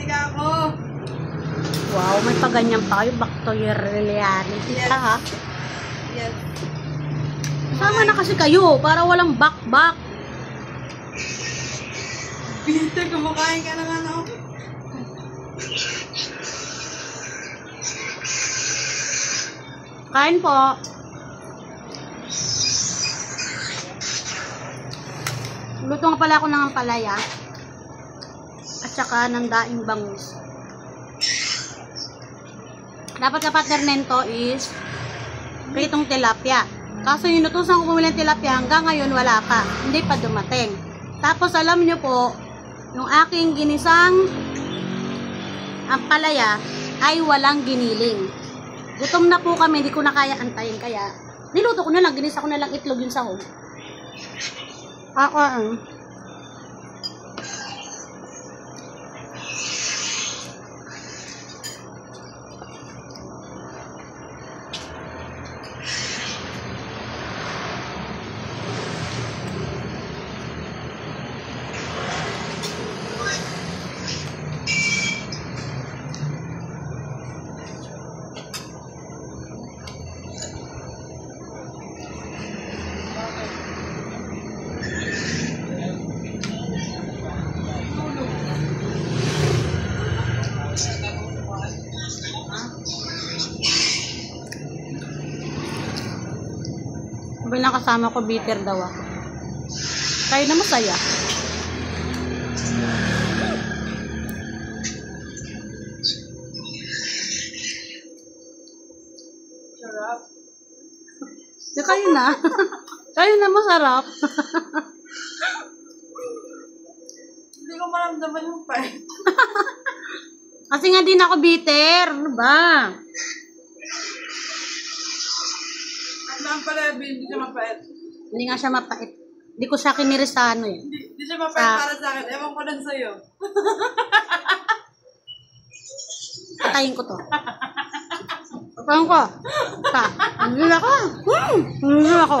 reality ka ako. Wow, may paganyan pa kayo. Back to your reality. Yes. Ha? Yes. Sama na kasi kayo para walang back-back. Peter, kumakain ka ng ano? Kain po. Luto nga pala ako ng ampalaya. At saka ng daing bangus. Dapat na partner nito is pritong tilapia. Kaso yung inutusan ko bumili ng tilapia hanggang ngayon wala pa. Hindi pa dumating. Tapos alam nyo po, yung aking ginisang ampalaya ay walang giniling. Gutom na po kami, hindi ko na kaya antayin. Kaya niluto ko na lang, ginisa ko na lang itlog yung sahog. Ako bilang kasama ko, bitter daw ako. Kayo na masaya. Sarap. Kayo na. Kayo na masarap. Hindi ko maramdaman yung part. Kasi nga din ako bitter. Ano ba? Ang pala, hindi siya mapait. Hindi nga siya mapait. Hindi ko siya kinirisano eh. Hindi siya mapait para sa akin. Ewan ko lang sa'yo. Patayin ko to. Patayin ko. Hindi ako. Hindi ako.